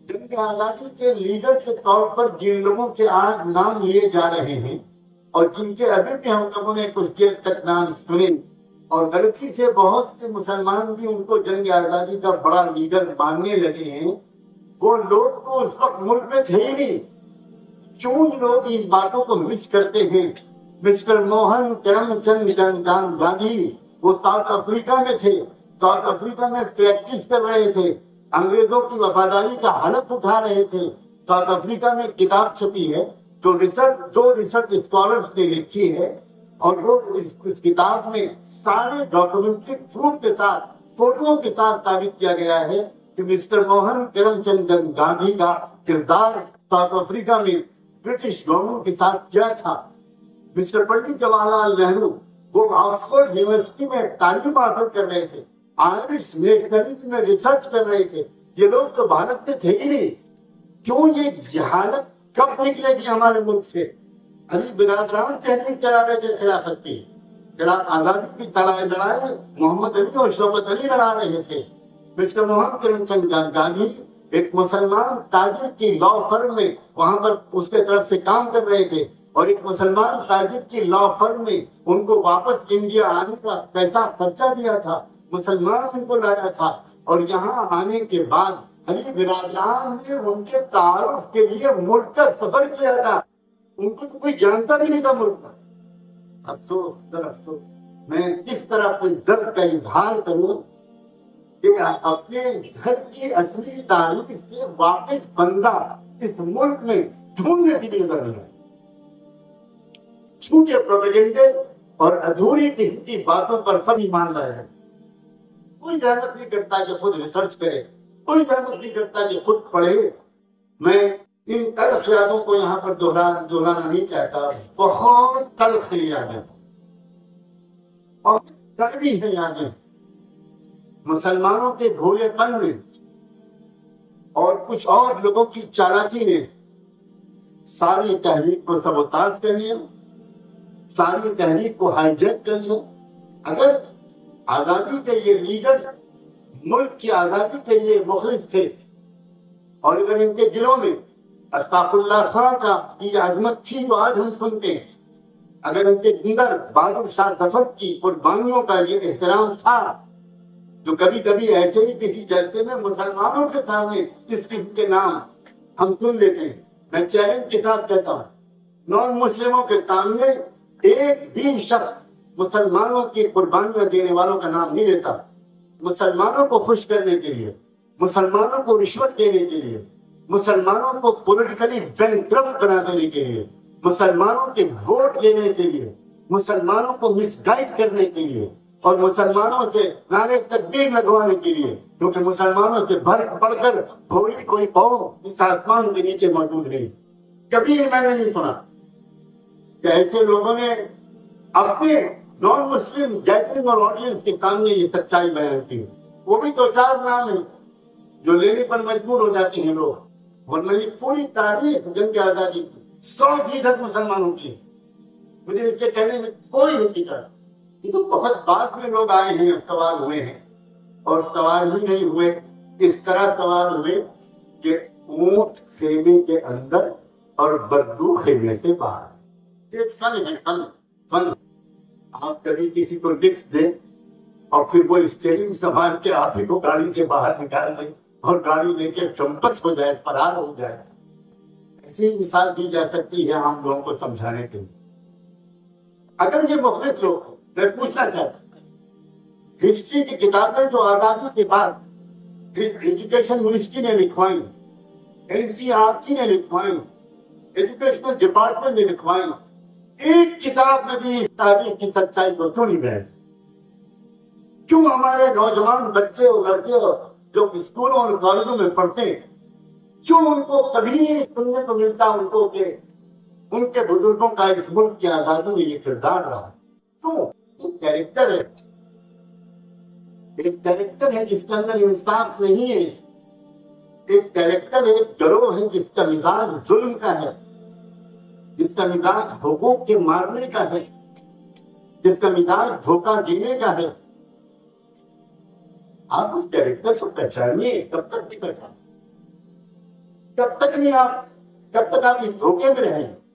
جنگ آزادی کے لیڈر کے طور پر جن لوگوں کے آج نام لیے جا رہے ہیں اور جن کے ابھی بھی ہم لوگوں نے کچھ دیر تک نام سنے اور غلطی سے بہت سے مسلمان بھی ان کو جنگ آزادی کا بڑا لیڈر ماننے لگے ہیں، وہ لوگ تو اس وقت ملک میں تھے ہی نہیں۔ کیوں لوگ ان باتوں کو مس کرتے ہیں؟ مسٹر موہن کرم چند گاندھی وہ ساؤتھ افریقہ میں تھے، ساؤتھ افریقہ میں پریکٹس کر رہے تھے، انگریزوں کی وفاداری کا حلف اٹھا رہے تھے۔ ساؤتھ افریقہ میں کتاب چھپی ہے جو ریسرچ اسکالرز نے لکھی ہے، اور وہ اس کتاب میں سارے ڈاکومنٹری پروف کے ساتھ، فوٹوؤں کے ساتھ ثابت کیا گیا ہے کہ مسٹر موہن کرم چند گاندھی کا کردار ساؤتھ افریقہ میں برٹش گورنمنٹ کے ساتھ کیا تھا۔ مسٹر پنڈت جواہر لال نہرو وہ آکسفورڈ یونیورسٹی میں تعلیم حاصل کر رہے تھے، آئرش نیشنلزم میں ریسرچ کر رہے تھے، یہ لوگ تو بھارت میں تھے ہی نہیں۔ کیوں یہ جہالت کب نکلے گی ہمارے ملک سے؟ علی برادران تحریک چلا رہے تھے خلافت کی، آزادی کی لڑائی محمد علی اور شوکت علی لڑا رہے تھے۔ مسٹر موہن کرم چند گاندھی ایک مسلمان تاجر کی لا فرم میں وہاں پر اس کے طرف سے کام کر رہے تھے، اور ایک مسلمان تاجر کی لا فرم میں ان کو واپس انڈیا آنے کا پیسہ خرچہ دیا تھا، مسلمان ان کو لایا تھا، اور یہاں آنے کے بعد علی برادران نے ان کے تعارف کے لیے ملک کا سفر کیا تھا۔ ان کو تو کوئی جانتا بھی نہیں تھا ملک کا۔ افسوس در افسوس، میں کس طرح کوئی درد کا اظہار کروں کہ اپنے گھر کی اصلی تاریخ سے واقف بندہ اس ملک میں ڈھونڈنے کے لیے نظر نہیں آئے۔ جھوٹے پروپیگنڈے اور ادھوری قسم کی باتوں پر سب ایمان لائے ہیں۔ کوئی زحمت نہیں کرتا کہ خود ریسرچ کرے، کوئی زحمت نہیں کرتا کہ خود پڑھے۔ میں ان تلخ یادوں کو یہاں پر دہرانا نہیں چاہتا، بہت تلخ ہے یادیں، بہت کڑوی ہے یادیں۔ مسلمانوں کے بھولے پن میں اور کچھ اور لوگوں کی چالاکی نے ساری تحریک کو سبوتاژ کر لیا، ساری تحریک کو ہائی جیک کر لیا۔ اگر آزادی کے یہ لیڈر ملک کی آزادی کے لیے مخلص تھے، اور اگر ان کے دلوں میں اشفاق اللہ خان کا یہ عظمت تھی جو آج ہم سنتے ہیں، اگر ان کے اندر بہادر شاہ ظفر کی قربانیوں کا یہ احترام تھا، جو کبھی کبھی ایسے ہی کسی جلسے میں مسلمانوں کے سامنے اس قسم کے نام ہم سن لیتے ہیں، میں چیلنج کے ساتھ کہتا ہوں، نان مسلموں کے سامنے ایک بھی شخص مسلمانوں کی قربانیاں دینے والوں کا نام نہیں لیتا۔ مسلمانوں کو خوش کرنے کے لیے، مسلمانوں کو رشوت دینے کے لیے، مسلمانوں کو پولیٹیکلی بینکرپٹ بنا دینے کے لیے، مسلمانوں کے ووٹ لینے کے لیے، مسلمانوں کو مس گائیڈ کرنے کے لیے، اور مسلمانوں سے نعرے تکبیر لگوانے کے لیے، کیونکہ مسلمانوں سے بڑھ کر بھولی کوئی قوم اس آسمان کے نیچے موجود نہیں۔ کبھی میں نے نہیں سنا کہ ایسے لوگوں نے اپنے نان مسلم گیدرنگ اور آڈینس کے سامنے یہ سچائی بیان کی۔ وہ بھی دو چار نام ہیں جو لینے پر مجبور ہو جاتے ہیں لوگ، ورنہ یہ پوری تاریخ جنگ آزادی کی 100% مسلمانوں کی، مجھے اس کے کہنے میں کوئی حقیقت، یہ تو بہت بعد میں لوگ آئے ہیں، سوار ہوئے ہیں، اور سوار ہی نہیں ہوئے، اس طرح سوار ہوئے کہ اونٹ خیمے کے اندر اور بدو خیمے سے باہر۔ یہ فن ہے، فن۔ آپ کبھی کسی کو لفٹ دیں اور پھر وہ اسٹیئرنگ سنبھال کے آپ ہی کو گاڑی سے باہر نکال دیں اور گاڑی لے کے چمپت ہو جائے، فرار ہو جائے۔ ایسی مثال دی جا سکتی ہے ہم لوگوں کو سمجھانے کے لیے۔ اگر یہ مخلص لوگ ہیں، میں پوچھنا چاہتا ہوں، ہسٹری کی کتابیں جو آزادی کے بعد ایجوکیشن منسٹری نے لکھوائیں، NCERT نے لکھوائیں، ایجوکیشنل ڈپارٹمنٹ نے لکھوائیں، ایک کتاب میں بھی اس تاریخ کی سچائی کو کیوں نہیں بیان؟ کیوں ہمارے نوجوان بچے اور لڑکے جو اسکولوں اور کالجوں میں پڑھتے ہیں، کیوں ان کو کبھی نہیں سننے کو ملتا ان کو کہ ان کے بزرگوں کا اس ملک کی آزادی میں یہ کردار رہا؟ کیوں؟ ایک کیریکٹر ہے، ایک کیریکٹر ہے جس کے اندر انصاف نہیں ہے، ایک کیریکٹر ہے، گروہ ہے جس کا مزاج ظلم کا ہے، جس کا مزاج حقوق کے مارنے کا ہے، جس کا مزاج دھوکہ دینے کا ہے۔ آپ اس کیریکٹر کو پہچانیے، کب تک نہیں پہچانے؟ کب تک آپ اس دھوکے میں رہیں گے؟